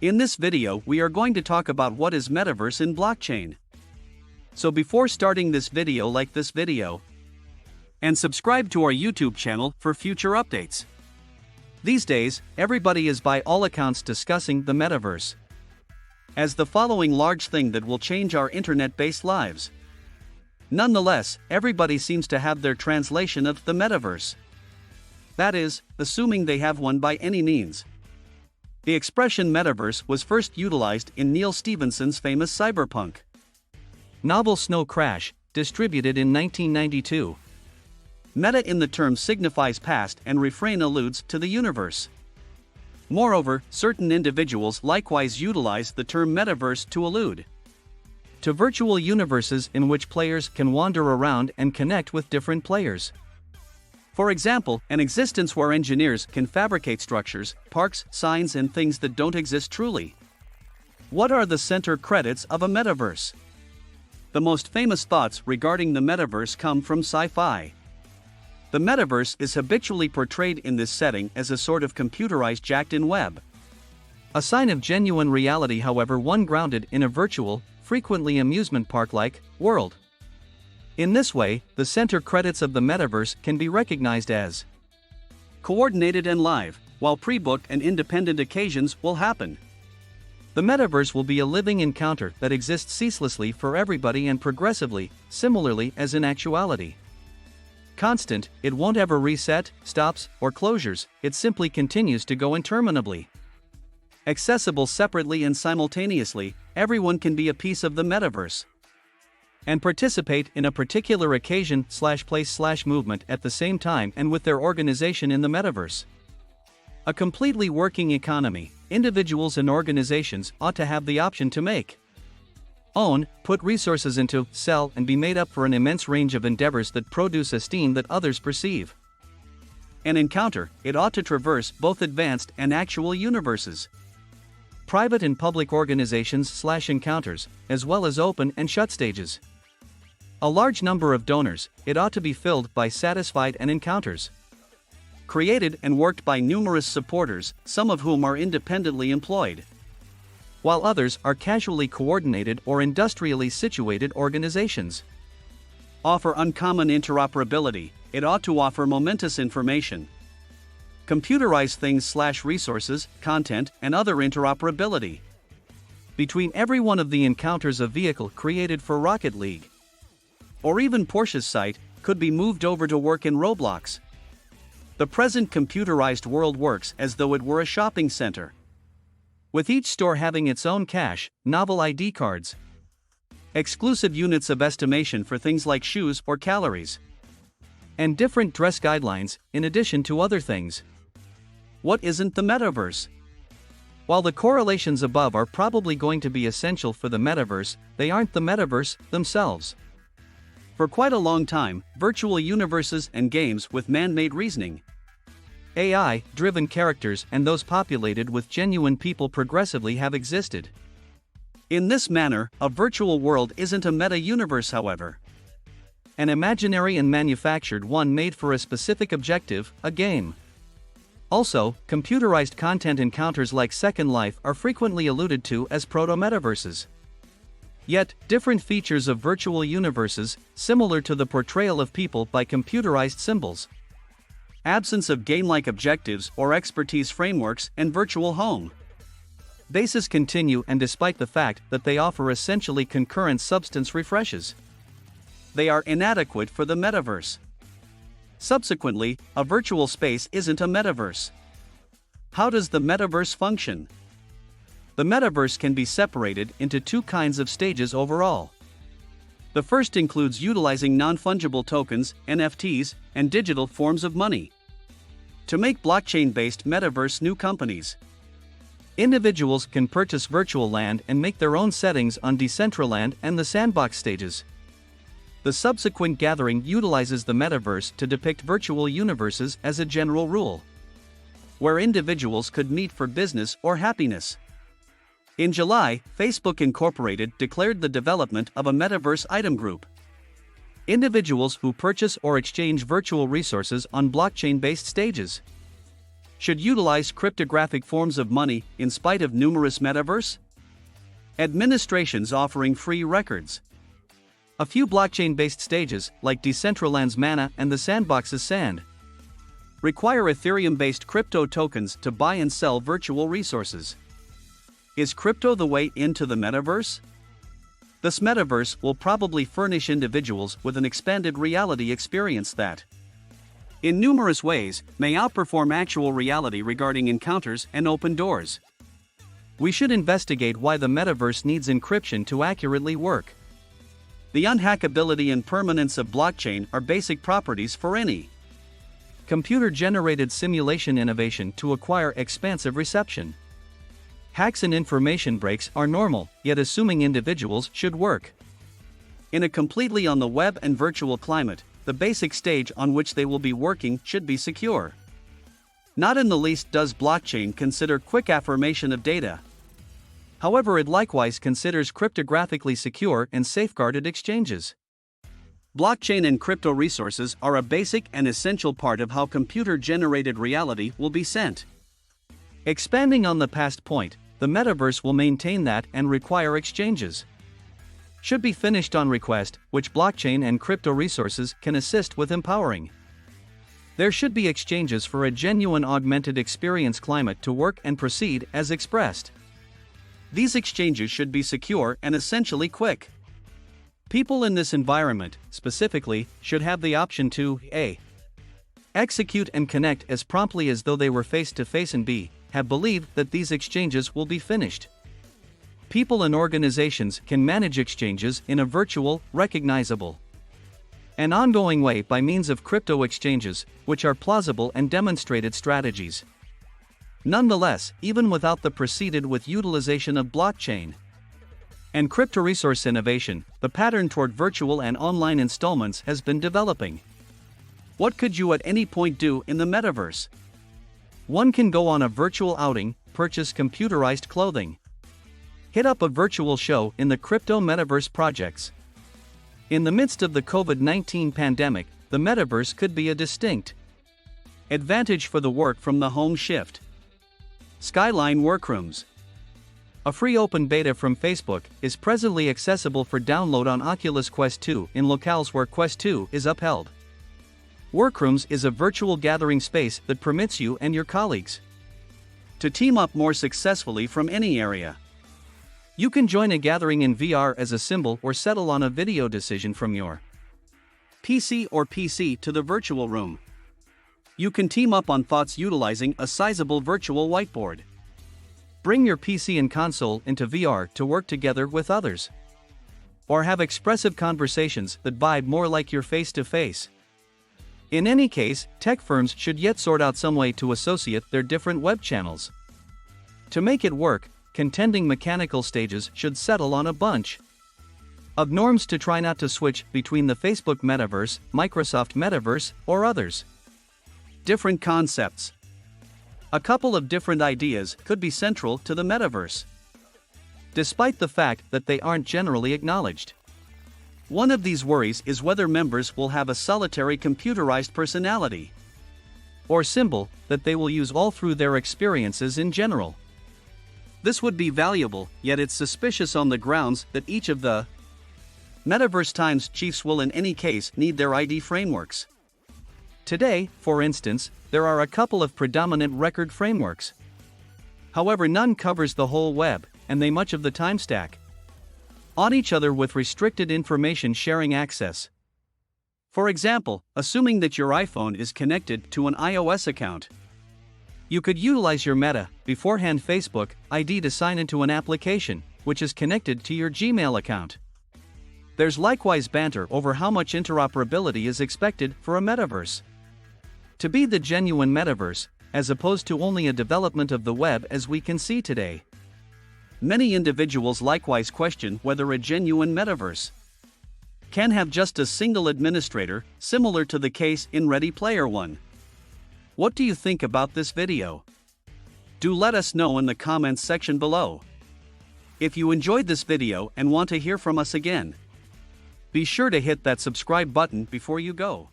In this video, we are going to talk about what is Metaverse in blockchain. So before starting this video, like this video and subscribe to our YouTube channel for future updates. These days, everybody is by all accounts discussing the Metaverse as the following large thing that will change our internet-based lives. Nonetheless, everybody seems to have their translation of the Metaverse. That is, assuming they have one by any means. The expression Metaverse was first utilized in Neal Stephenson's famous cyberpunk novel Snow Crash, distributed in 1992. Meta in the term signifies past and refrain alludes to the universe. Moreover, certain individuals likewise utilize the term Metaverse to allude to virtual universes in which players can wander around and connect with different players. For example, an existence where engineers can fabricate structures, parks, signs, and things that don't exist truly. What are the center credits of a metaverse? The most famous thoughts regarding the metaverse come from sci-fi. The metaverse is habitually portrayed in this setting as a sort of computerized jacked-in web. A sign of genuine reality, however, one grounded in a virtual, frequently amusement park-like, world. In this way, the center credits of the metaverse can be recognized as coordinated and live, while pre-booked and independent occasions will happen. The metaverse will be a living encounter that exists ceaselessly for everybody and progressively, similarly as in actuality. Constant, it won't ever reset, stops, or closures, it simply continues to go interminably. Accessible separately and simultaneously, everyone can be a piece of the metaverse and participate in a particular occasion place movement at the same time and with their organization in the metaverse. A completely working economy, individuals and organizations ought to have the option to make, own, put resources into, sell, and be made up for an immense range of endeavors that produce esteem that others perceive. An encounter, it ought to traverse both advanced and actual universes, private and public organizations encounters, as well as open and shut stages. A large number of donors, it ought to be filled by satisfied and encounters created and worked by numerous supporters, some of whom are independently employed, while others are casually coordinated or industrially situated organizations. Offer uncommon interoperability, it ought to offer momentous information, computerize things resources, content, and other interoperability between every one of the encounters. A vehicle created for Rocket League or even Porsche's site could be moved over to work in Roblox. The present computerized world works as though it were a shopping center, with each store having its own cache, novel ID cards, exclusive units of estimation for things like shoes or calories, and different dress guidelines, in addition to other things. What isn't the metaverse? While the correlations above are probably going to be essential for the metaverse, they aren't the metaverse themselves. For quite a long time, virtual universes and games with man-made reasoning, AI-driven characters, and those populated with genuine people progressively have existed. In this manner, a virtual world isn't a meta-universe, however. An imaginary and manufactured one made for a specific objective, a game. Also, computerized content encounters like Second Life are frequently alluded to as proto-metaverses. Yet, different features of virtual universes, similar to the portrayal of people by computerized symbols, absence of game-like objectives or expertise frameworks, and virtual home bases continue, and despite the fact that they offer essentially concurrent substance refreshes, they are inadequate for the metaverse. Subsequently, a virtual space isn't a metaverse. How does the metaverse function? The metaverse can be separated into two kinds of stages overall. The first includes utilizing non-fungible tokens, NFTs, and digital forms of money to make blockchain-based metaverse new companies. Individuals can purchase virtual land and make their own settings on Decentraland and the Sandbox stages. The subsequent gathering utilizes the metaverse to depict virtual universes as a general rule, where individuals could meet for business or happiness. In July, Facebook Incorporated declared the development of a metaverse item group. Individuals who purchase or exchange virtual resources on blockchain-based stages should utilize cryptographic forms of money in spite of numerous metaverse administrations offering free records. A few blockchain-based stages, like Decentraland's Mana and the Sandbox's Sand, require Ethereum-based crypto tokens to buy and sell virtual resources. Is crypto the way into the metaverse? This metaverse will probably furnish individuals with an expanded reality experience that, in numerous ways, may outperform actual reality regarding encounters and open doors. We should investigate why the metaverse needs encryption to accurately work. The unhackability and permanence of blockchain are basic properties for any computer-generated simulation innovation to acquire expansive reception. Hacks and information breaks are normal, yet assuming individuals should work in a completely on the web and virtual climate, the basic stage on which they will be working should be secure. Not in the least does blockchain consider quick affirmation of data. However, it likewise considers cryptographically secure and safeguarded exchanges. Blockchain and crypto resources are a basic and essential part of how computer-generated reality will be sent. Expanding on the past point, the metaverse will maintain that and require exchanges should be finished on request, which blockchain and crypto resources can assist with empowering. There should be exchanges for a genuine augmented experience climate to work and proceed as expressed. These exchanges should be secure and essentially quick. People in this environment, specifically, should have the option to a. execute and connect as promptly as though they were face-to-face and b. have believed that these exchanges will be finished. People and organizations can manage exchanges in a virtual, recognizable, and ongoing way by means of crypto exchanges, which are plausible and demonstrated strategies. Nonetheless, even without the preceded with utilization of blockchain and crypto resource innovation, the pattern toward virtual and online installments has been developing. What could you at any point do in the metaverse? One can go on a virtual outing, purchase computerized clothing, hit up a virtual show in the crypto metaverse projects. In the midst of the COVID-19 pandemic, the metaverse could be a distinct advantage for the work from the home shift. Skyline Workrooms. A free open beta from Facebook is presently accessible for download on Oculus Quest 2 in locales where Quest 2 is upheld. Workrooms is a virtual gathering space that permits you and your colleagues to team up more successfully from any area. You can join a gathering in VR as a symbol or settle on a video decision from your PC or PC to the virtual room. You can team up on thoughts utilizing a sizable virtual whiteboard. Bring your PC and console into VR to work together with others. Or have expressive conversations that vibe more like your face-to-face. In any case, tech firms should yet sort out some way to associate their different web channels. To make it work, contending mechanical stages should settle on a bunch of norms to try not to switch between the Facebook Metaverse, Microsoft Metaverse, or others. Different concepts. A couple of different ideas could be central to the metaverse, despite the fact that they aren't generally acknowledged. One of these worries is whether members will have a solitary computerized personality or symbol that they will use all through their experiences in general. This would be valuable, yet it's suspicious on the grounds that each of the Metaverse Times chiefs will in any case need their ID frameworks. Today, for instance, there are a couple of predominant record frameworks. However, none covers the whole web, and they much of the time stack on each other with restricted information sharing access. For example, assuming that your iPhone is connected to an iOS account, you could utilize your Meta, beforehand Facebook, ID to sign into an application, which is connected to your Gmail account. There's likewise banter over how much interoperability is expected for a metaverse to be the genuine metaverse, as opposed to only a development of the web as we can see today. Many individuals likewise question whether a genuine metaverse can have just a single administrator, similar to the case in Ready Player One. What do you think about this video? Do let us know in the comments section below. If you enjoyed this video and want to hear from us again, be sure to hit that subscribe button before you go.